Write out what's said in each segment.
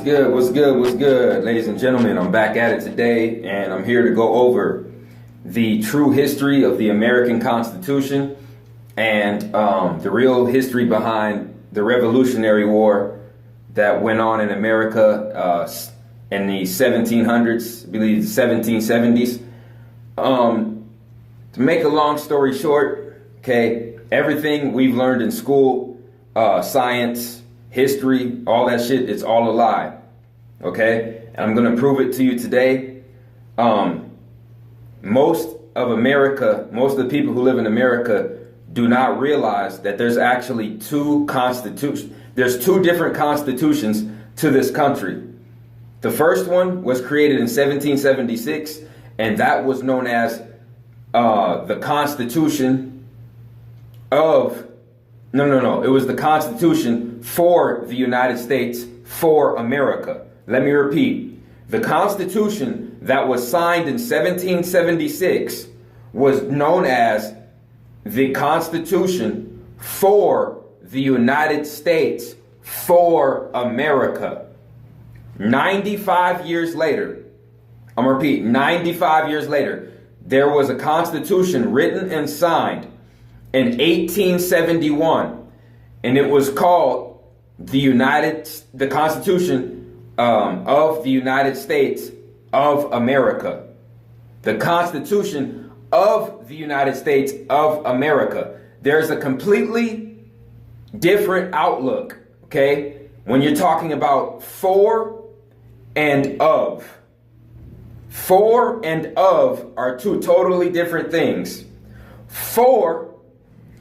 good? What's good? What's good? Ladies and gentlemen, I'm back at it today, and I'm here to go over the true history of the American Constitution and the real history behind the Revolutionary War that went on in America in the 1700s, I believe the 1770s. To make a long story short, okay, everything we've learned in school, science, history, all that shit, it's all a lie. Okay? And I'm going to prove it to you today. Most of the people who live in America do not realize that there's actually two different constitutions to this country. The first one was created in 1776, and that was known as the Constitution of... No. It was the Constitution for the United States, for America. Let me repeat. The Constitution that was signed in 1776 was known as the Constitution for the United States, for America. 95 years later, I'm going to repeat, 95 years later, there was a Constitution written and signed in 1871, and it was called the Constitution of the United States of America. The Constitution of the United States of America. There's a completely different outlook, okay, when you're talking about for and of. For and of are two totally different things. For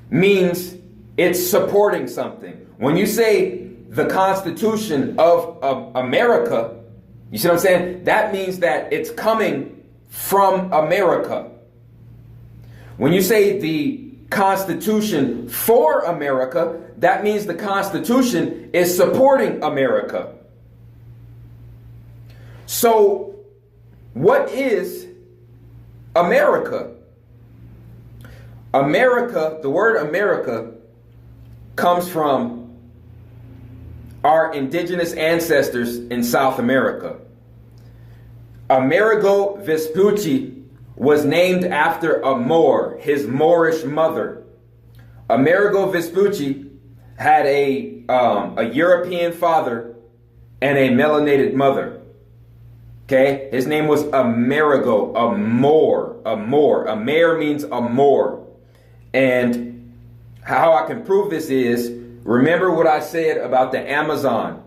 means it's supporting something. When you say the Constitution of America, you see what I'm saying? That means that it's coming from America. When you say the Constitution for America, that means the Constitution is supporting America. So, what is America? America, the word America, comes from our indigenous ancestors in South America. Amerigo Vespucci was named after a Moor, his Moorish mother. Amerigo Vespucci had a European father and a melanated mother. Okay, his name was Amerigo, a Moor. A Amer means a Moor. And how I can prove this is, remember what I said about the Amazon,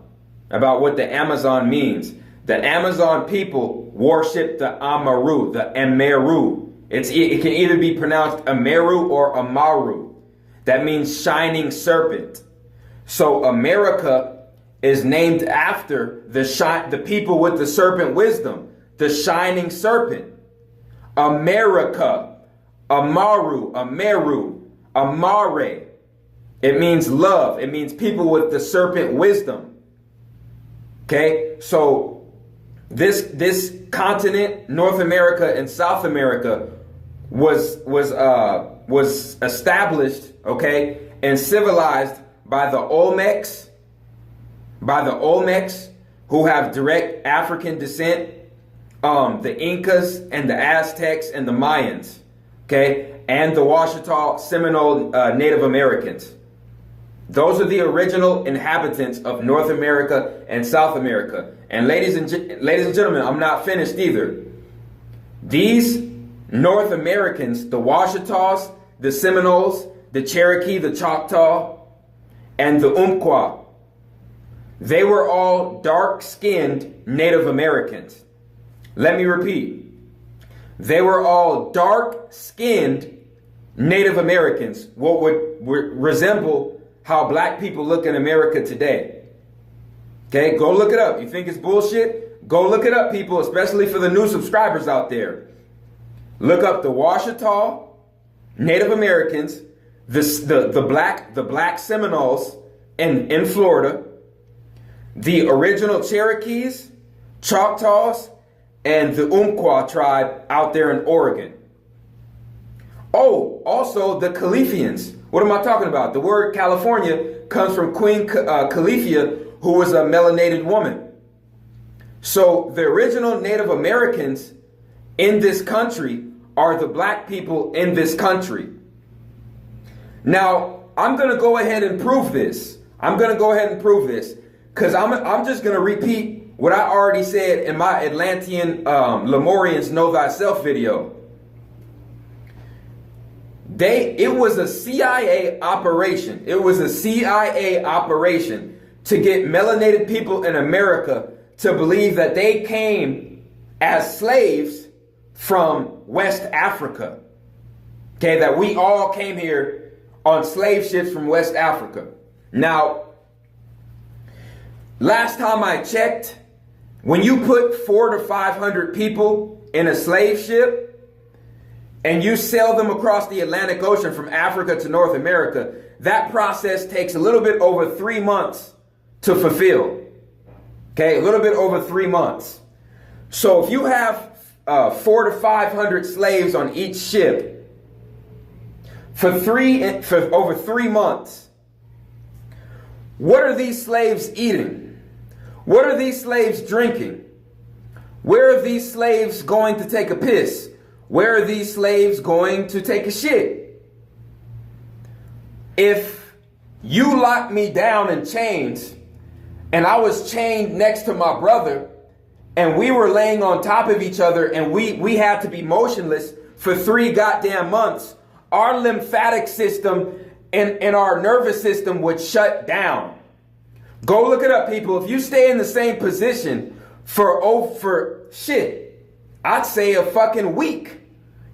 about what the Amazon means. The Amazon people worship the Amaru, the Emeru. It can either be pronounced Ameru or Amaru. That means shining serpent. So America is named after the people with the serpent wisdom, the shining serpent. America. Amaru, Ameru, Amare. It means love. It means people with the serpent wisdom. Okay, so this continent, North America and South America, was established, okay, and civilized by the Olmecs, who have direct African descent, the Incas and the Aztecs and the Mayans. Okay, and the Washita Seminole Native Americans. Those are the original inhabitants of North America and South America. And ladies and gentlemen, I'm not finished either. These North Americans, the Washitas, the Seminoles, the Cherokee, the Choctaw, and the Umpqua, they were all dark-skinned Native Americans. Let me repeat. They were all dark-skinned Native Americans, what would resemble how black people look in America today. Okay, go look it up. You think it's bullshit? Go look it up, people, especially for the new subscribers out there. Look up the Washita Native Americans, the black Seminoles in Florida, the original Cherokees, Choctaws, and the Umpqua tribe out there in Oregon. Oh, also the Califians. What am I talking about? The word California comes from Queen Califia, who was a melanated woman. So the original Native Americans in this country are the black people in this country. Now, I'm going to go ahead and prove this. Because I'm just going to repeat what I already said in my Atlantean Lemurians Know Thyself video. It was a CIA operation. It was a CIA operation to get melanated people in America to believe that they came as slaves from West Africa. Okay, that we all came here on slave ships from West Africa. Now, last time I checked, when you put 400 to 500 people in a slave ship and you sail them across the Atlantic Ocean from Africa to North America, that process takes a little bit over 3 months to fulfill. Okay, a little bit over 3 months. So if you have 400 to 500 slaves on each ship for over 3 months, what are these slaves eating? What are these slaves drinking? Where are these slaves going to take a piss? Where are these slaves going to take a shit? If you locked me down in chains and I was chained next to my brother and we were laying on top of each other and we had to be motionless for 3 goddamn months, our lymphatic system and our nervous system would shut down. Go look it up, people. If you stay in the same position for shit, I'd say a fucking week,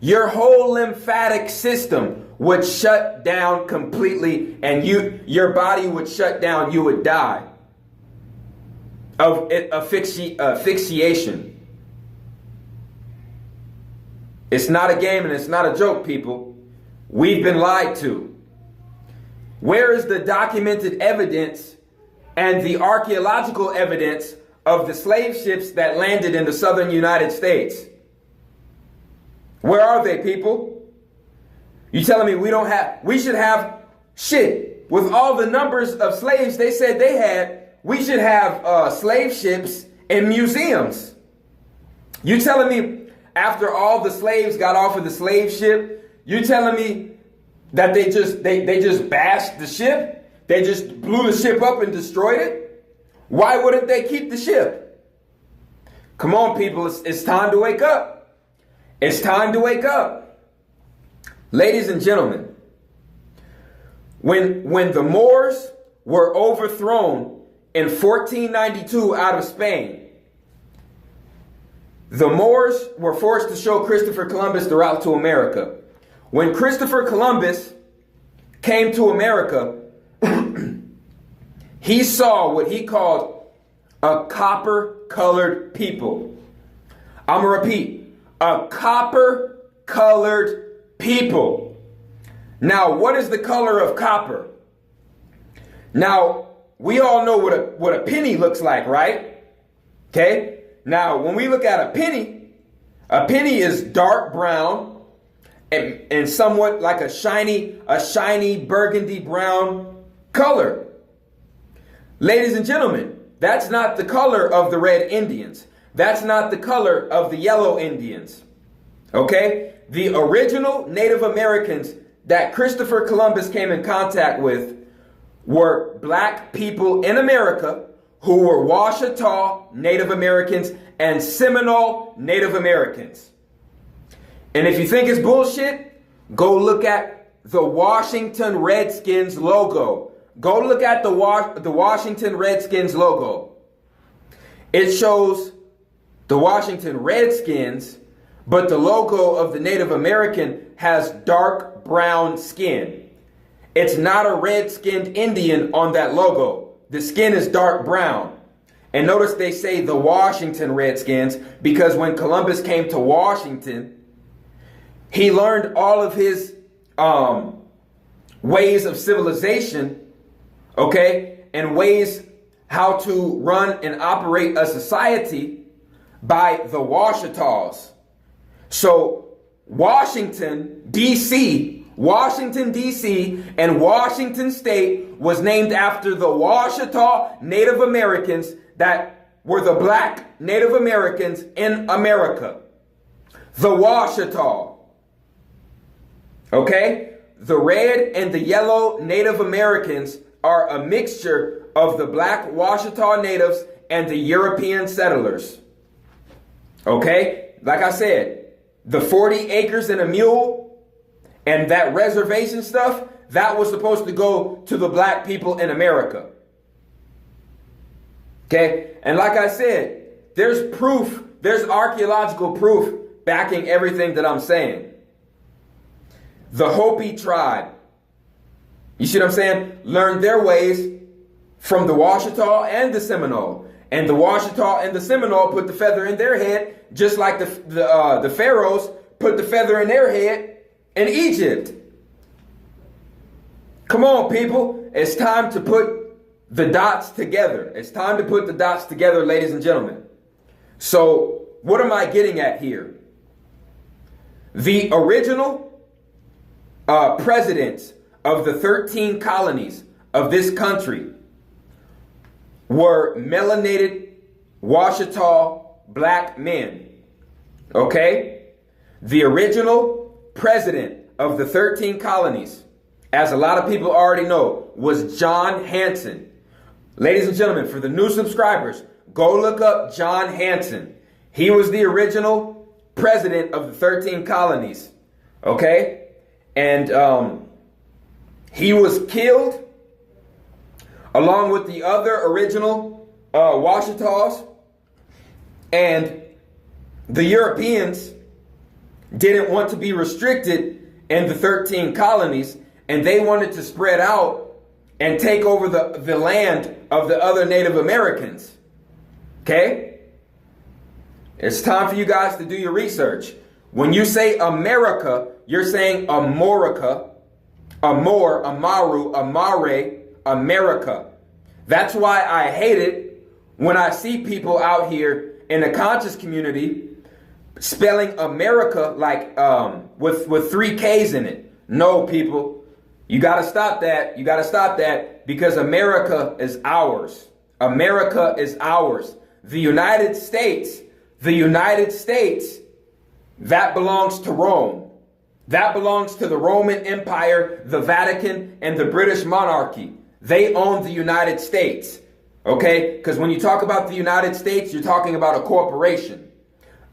your whole lymphatic system would shut down completely and your body would shut down. You would die of asphyxiation. It's not a game and it's not a joke, people. We've been lied to. Where is the documented evidence and the archaeological evidence of the slave ships that landed in the southern United States? Where are they, people? You telling me we should have shit with all the numbers of slaves they said they had? We should have slave ships in museums. You telling me after all the slaves got off of the slave ship, you telling me that they just bashed the ship? They just blew the ship up and destroyed it? Why wouldn't they keep the ship? Come on, people, it's time to wake up. It's time to wake up. Ladies and gentlemen, when the Moors were overthrown in 1492 out of Spain, the Moors were forced to show Christopher Columbus the route to America. When Christopher Columbus came to America, he saw what he called a copper-colored people. I'm going to repeat, a copper-colored people. Now, what is the color of copper? Now, we all know what a penny looks like, right? Okay? Now, when we look at a penny is dark brown and somewhat like a shiny burgundy brown color. Ladies and gentlemen, that's not the color of the Red Indians. That's not the color of the Yellow Indians. Okay? The original Native Americans that Christopher Columbus came in contact with were black people in America who were Washita Native Americans and Seminole Native Americans. And if you think it's bullshit, go look at the Washington Redskins logo. Go look at the Washington Redskins logo. It shows the Washington Redskins, but the logo of the Native American has dark brown skin. It's not a red-skinned Indian on that logo. The skin is dark brown. And notice they say the Washington Redskins because when Columbus came to Washington, he learned all of his ways of civilization, okay, and ways how to run and operate a society by the Washitas. So Washington, D.C., and Washington State was named after the Washita Native Americans that were the black Native Americans in America. The Washita. Okay? The red and the yellow Native Americans are a mixture of the black Washita natives and the European settlers. Okay? Like I said, the 40 acres and a mule and that reservation stuff, that was supposed to go to the black people in America. Okay? And like I said, there's proof, there's archaeological proof backing everything that I'm saying. The Hopi tribe, you see what I'm saying? Learned their ways from the Washita and the Seminole. And the Washita and the Seminole put the feather in their head, just like the pharaohs put the feather in their head in Egypt. Come on, people. It's time to put the dots together. It's time to put the dots together, ladies and gentlemen. So, what am I getting at here? The original presidents of the 13 colonies of this country were melanated Washita black men. Okay? The original president of the 13 colonies, as a lot of people already know, was John Hanson. Ladies and gentlemen, for the new subscribers, go look up John Hanson. He was the original president of the 13 colonies. Okay? And he was killed along with the other original Washitas. And the Europeans didn't want to be restricted in the 13 colonies, and they wanted to spread out and take over the land of the other Native Americans. Okay? It's time for you guys to do your research. When you say America, you're saying Amorica, Amor, Amaru, Amare, America. That's why I hate it when I see people out here in the conscious community spelling America like with 3 K's in it. No, people, you got to stop that. You got to stop that, because America is ours. America is ours. The United States, that belongs to Rome. That belongs to the Roman Empire, the Vatican, and the British monarchy. They own the United States. Okay? Because when you talk about the United States, you're talking about a corporation.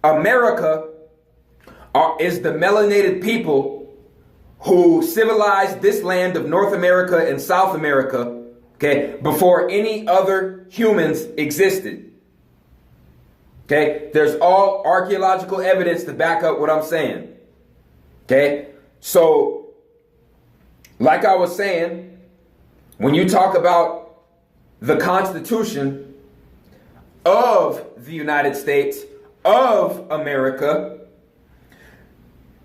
America is the melanated people who civilized this land of North America and South America, okay, before any other humans existed. Okay? There's all archaeological evidence to back up what I'm saying. Okay? So, like I was saying, when you talk about the Constitution of the United States of America,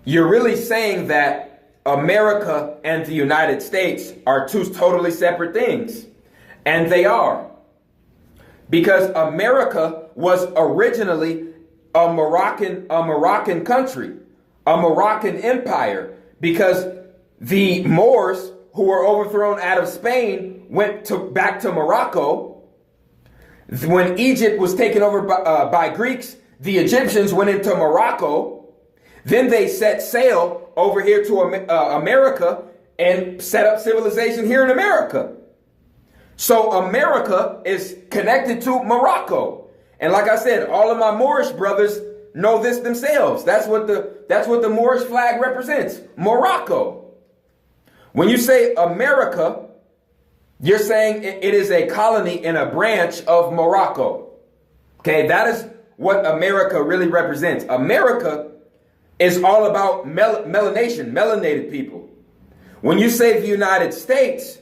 you're really saying that America and the United States are 2 totally separate things. And they are. Because America was originally a Moroccan country, a Moroccan empire, because the Moors who were overthrown out of Spain went back to Morocco. When Egypt was taken over by Greeks, the Egyptians went into Morocco. Then they set sail over here to America and set up civilization here in America. So America is connected to Morocco. And like I said, all of my Moorish brothers know this themselves. That's what the Moorish flag represents. Morocco. When you say America, you're saying it is a colony in a branch of Morocco. Okay, that is what America really represents. America is all about melanation, melanated people. When you say the United States,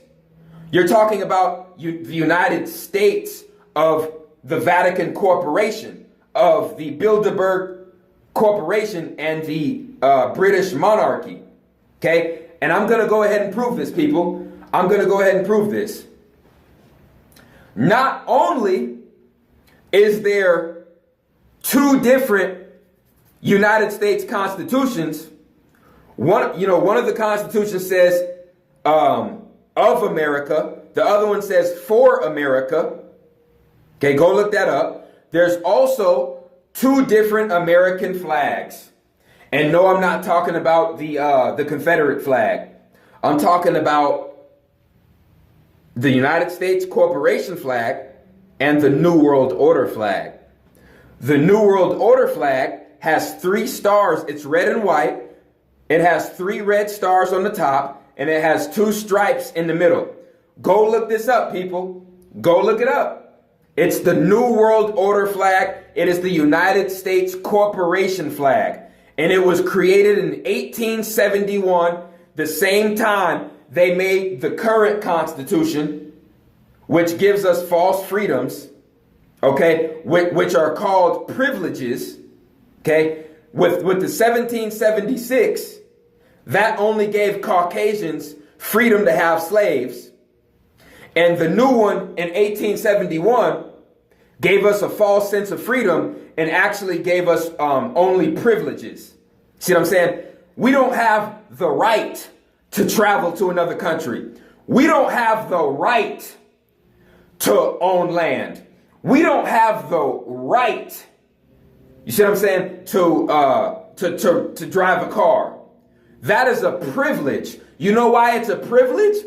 you're talking about the United States of the Vatican Corporation, of the Bilderberg Corporation, and the British monarchy. Okay? And I'm going to go ahead and prove this, people. I'm going to go ahead and prove this. Not only is there 2 different United States constitutions, one of the constitutions says of America, the other one says for America. Okay, go look that up. there's also two different American flags. And no, I'm not talking about the Confederate flag. I'm talking about the United States Corporation flag and the New World Order flag. The New World Order flag has 3 stars. It's red and white. It has 3 red stars on the top, and it has 2 stripes in the middle. Go look this up, people. Go look it up. It's the New World Order flag. It is the United States Corporation flag. And it was created in 1871, the same time they made the current Constitution, which gives us false freedoms, okay, which are called privileges, okay. With the 1776, that only gave Caucasians freedom to have slaves. And the new one in 1871 gave us a false sense of freedom and actually gave us only privileges. See what I'm saying? We don't have the right to travel to another country. We don't have the right to own land. We don't have the right, you see what I'm saying, to drive a car. That is a privilege. You know why it's a privilege?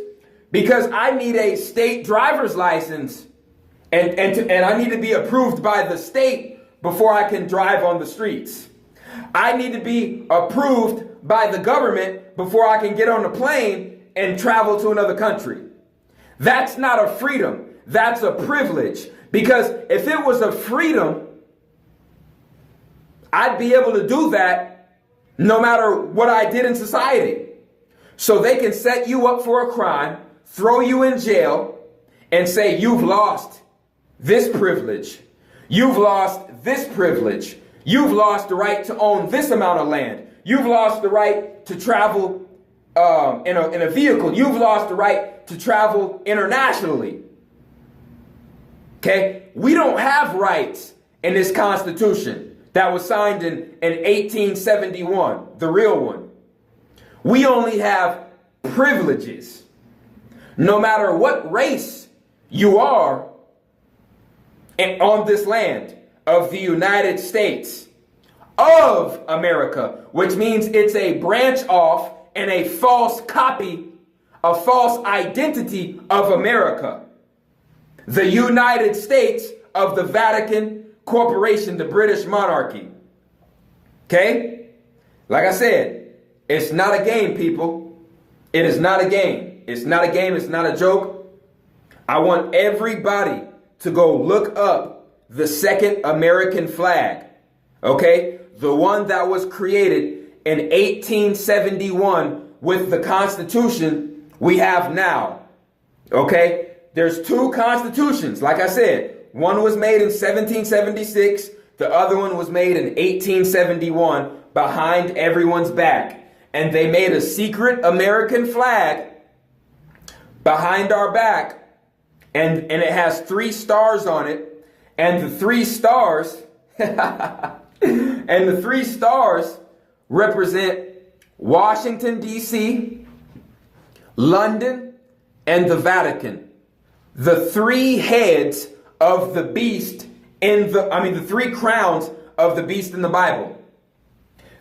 Because I need a state driver's license and I need to be approved by the state before I can drive on the streets. I need to be approved by the government before I can get on a plane and travel to another country. That's not a freedom. That's a privilege. Because if it was a freedom, I'd be able to do that no matter what I did in society. So they can set you up for a crime, throw you in jail, and say you've lost this privilege. You've lost this privilege. You've lost the right to own this amount of land. You've lost the right to travel in a vehicle. You've lost the right to travel internationally. Okay? We don't have rights in this Constitution that was signed in 1871, the real one. We only have privileges. No matter what race you are on this land of the United States of America, which means it's a branch off and a false copy, a false identity of America. The United States of the Vatican Corporation, the British monarchy. Okay? Like I said, it's not a game, people. It is not a game. It's not a game. It's not a joke. I want everybody to go look up the second American flag. Okay? The one that was created in 1871 with the Constitution we have now. Okay? There's 2 constitutions. Like I said, one was made in 1776. The other one was made in 1871 behind everyone's back. And they made a secret American flag behind our back. And it has 3 stars on it. And the 3 stars, and the 3 stars represent Washington, D.C., London, and the Vatican. The 3 heads of the beast the 3 crowns of the beast in the Bible.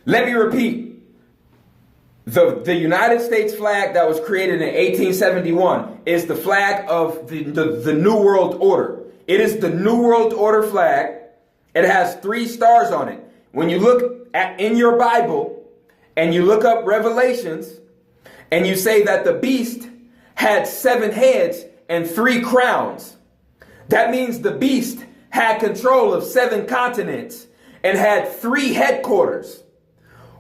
Let me repeat. The United States flag that was created in 1871 is the flag of the New World Order. It is the New World Order flag. It has 3 stars on it. When you look in your Bible and you look up Revelations and you say that the beast had 7 heads and 3 crowns, that means the beast had control of 7 continents and had 3 headquarters.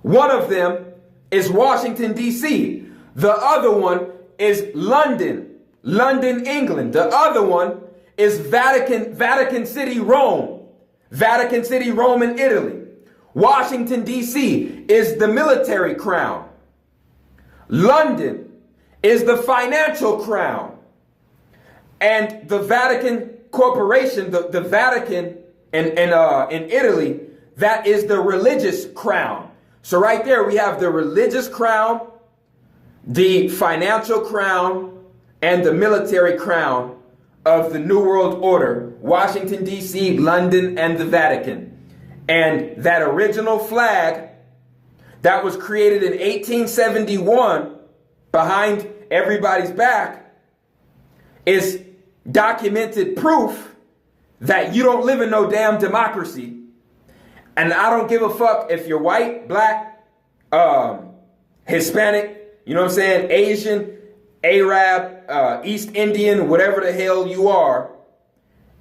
One of them is Washington, D.C. The other one is London, England. The other one is Vatican City, Rome. Vatican City, Rome in Italy. Washington, D.C. is the military crown. London is the financial crown. And the Vatican Corporation, the Vatican in Italy, that is the religious crown. So right there we have the religious crown, the financial crown, and the military crown of the New World Order, Washington, D.C., London, and the Vatican. And that original flag that was created in 1871 behind everybody's back is documented proof that you don't live in no damn democracy. And I don't give a fuck if you're white, black, Hispanic, you know what I'm saying, Asian, Arab, East Indian, whatever the hell you are.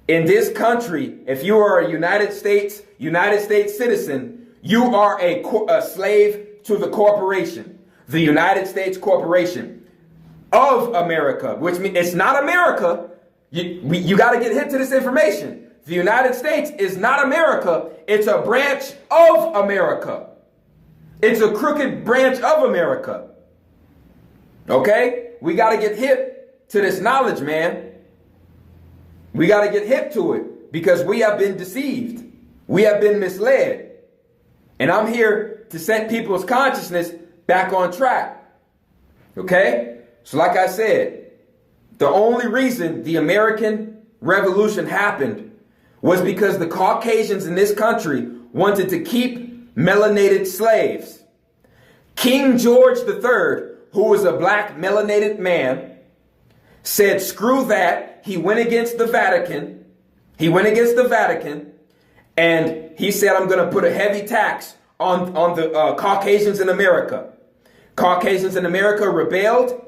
In this country, if you are a United States citizen, you are a slave to the corporation, the United States Corporation of America, which means it's not America. You got to get hit to this information. The United States is not America. It's a branch of America. It's a crooked branch of America. Okay? We got to get hip to this knowledge, man. We got to get hip to it because we have been deceived. We have been misled. And I'm here to set people's consciousness back on track. Okay? So like I said, the only reason the American Revolution happened was because the Caucasians in this country wanted to keep melanated slaves. King George III, who was a black melanated man, said, screw that. He went against the Vatican. And he said, I'm going to put a heavy tax on the Caucasians in America. Caucasians in America rebelled.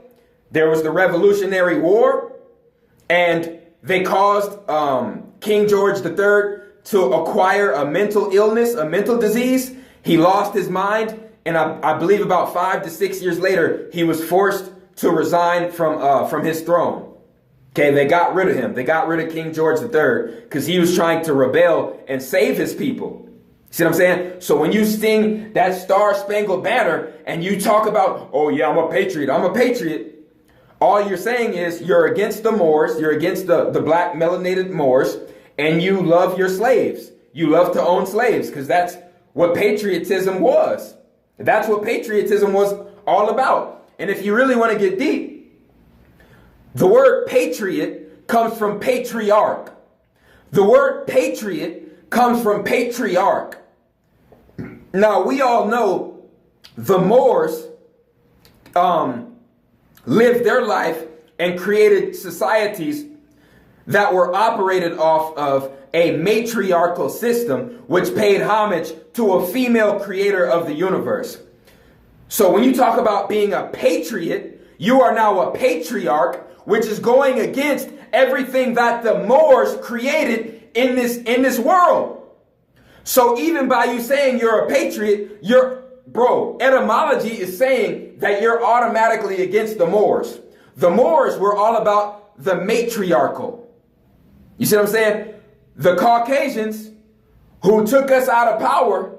There was the Revolutionary War. And they caused King George III to acquire a mental illness, a mental disease. He lost his mind. And I believe about 5 to 6 years later, he was forced to resign from his throne. Okay, they got rid of him. They got rid of King George III because he was trying to rebel and save his people. See what I'm saying? So when you sing that Star-Spangled Banner and you talk about, oh yeah, I'm a patriot, all you're saying is you're against the Moors, you're against the black melanated Moors, and you love your slaves. You love to own slaves because that's what patriotism was. That's what patriotism was all about. And if you really want to get deep, the word patriot comes from patriarch. The word patriot comes from patriarch. Now, we all know the Moors lived their life and created societies that were operated off of a matriarchal system which paid homage to a female creator of the universe. So when you talk about being a patriot, you are now a patriarch, which is going against everything that the Moors created in this world. So even by you saying you're a patriot, etymology is saying that you're automatically against the Moors. The Moors were all about the matriarchal. You see what I'm saying? The Caucasians who took us out of power,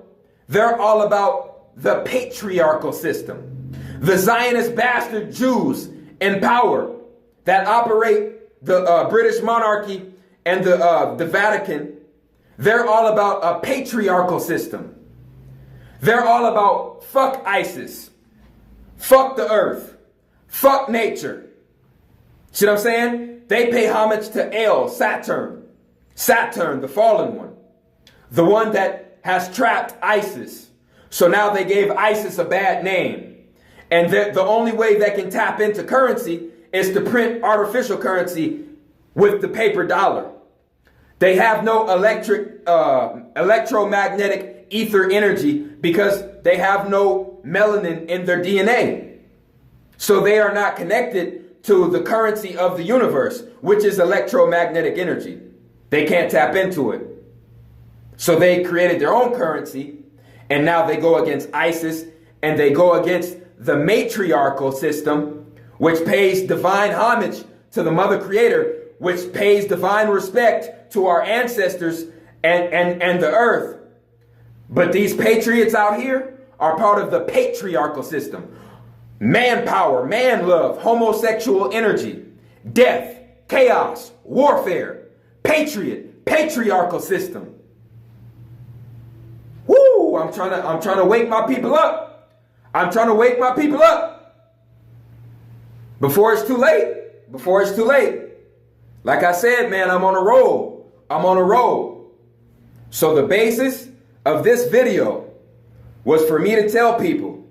they're all about the patriarchal system. The Zionist bastard Jews in power that operate the British monarchy and the Vatican, they're all about a patriarchal system. They're all about fuck ISIS, fuck the earth, fuck nature. See what I'm saying? They pay homage to Saturn, the fallen one, the one that has trapped ISIS. So now they gave ISIS a bad name. And the only way they can tap into currency is to print artificial currency with the paper dollar. They have no electromagnetic ether energy because they have no melanin in their DNA. So they are not connected to the currency of the universe, which is electromagnetic energy. They can't tap into it. So they created their own currency, and now they go against ISIS, and they go against the matriarchal system, which pays divine homage to the mother creator, which pays divine respect to our ancestors and the earth. But these patriots out here are part of the patriarchal system. Manpower, man love, homosexual energy, death, chaos, warfare, patriarchal system. Woo! I'm trying to wake my people up. I'm trying to wake my people up. Before it's too late. Like I said, man, I'm on a roll. I'm on a roll. So the basis of this video was for me to tell people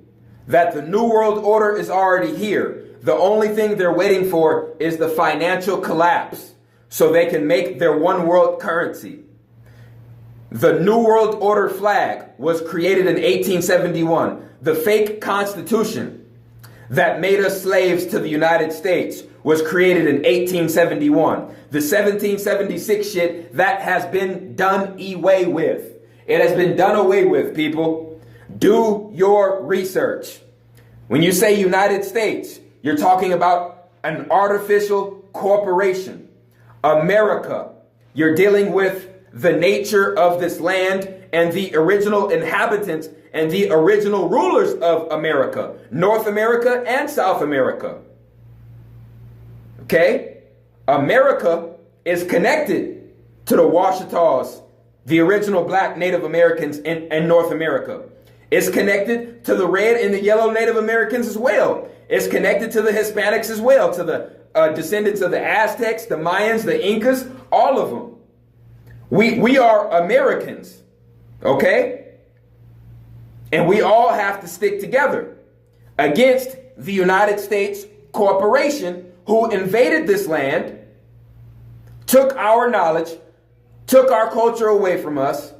that the New World Order is already here. The only thing they're waiting for is the financial collapse so they can make their one world currency. The New World Order flag was created in 1871. The fake constitution that made us slaves to the United States was created in 1871. The 1776 shit, that has been done away with. It has been done away with, people. Do your research. When you say United States, you're talking about an artificial corporation. America, you're dealing with the nature of this land and the original inhabitants and the original rulers of America, North America and South America. Okay? America is connected to the Washitas, the original black Native Americans in North America. It's connected to the red and the yellow Native Americans as well. It's connected to the Hispanics as well, to the descendants of the Aztecs, the Mayans, the Incas, all of them. We are Americans, okay? And we all have to stick together against the United States corporation who invaded this land, took our knowledge, took our culture away from us,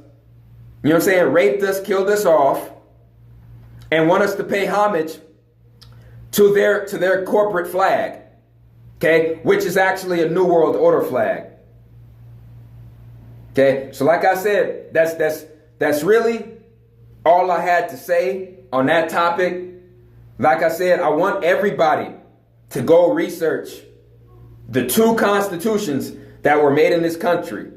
you know what I'm saying, raped us, killed us off, and want us to pay homage to their corporate flag, okay, which is actually a New World Order flag. Okay, so like I said, that's really all I had to say on that topic. Like I said, I want everybody to go research the two constitutions that were made in this country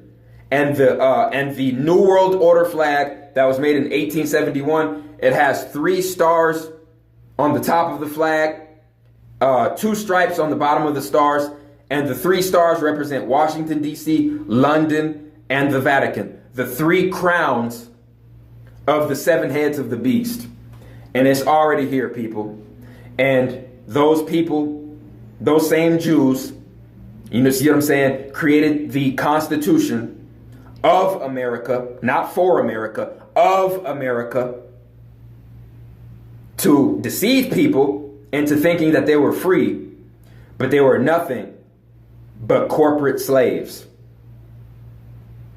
and the New World Order flag that was made in 1871. It has 3 stars on the top of the flag, 2 stripes on the bottom of the stars, and the 3 stars represent Washington, D.C., London, and the Vatican, the 3 crowns of the 7 heads of the beast. And it's already here, people. And those people, those same Jews, you know, see what I'm saying, created the Constitution of America, not for America, of America, to deceive people into thinking that they were free, but they were nothing but corporate slaves.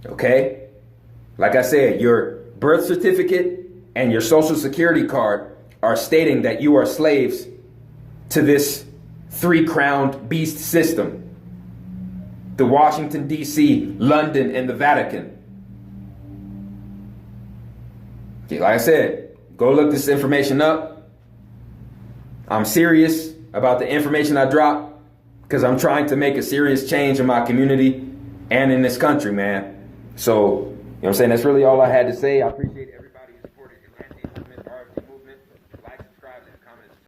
Okay? Like I said, your birth certificate and your social security card are stating that you are slaves to this 3-crowned beast system. The Washington, D.C., London, and the Vatican. Okay, like I said, go look this information up. I'm serious about the information I drop because I'm trying to make a serious change in my community and in this country, man. So, you know what I'm saying? That's really all I had to say. I appreciate everything.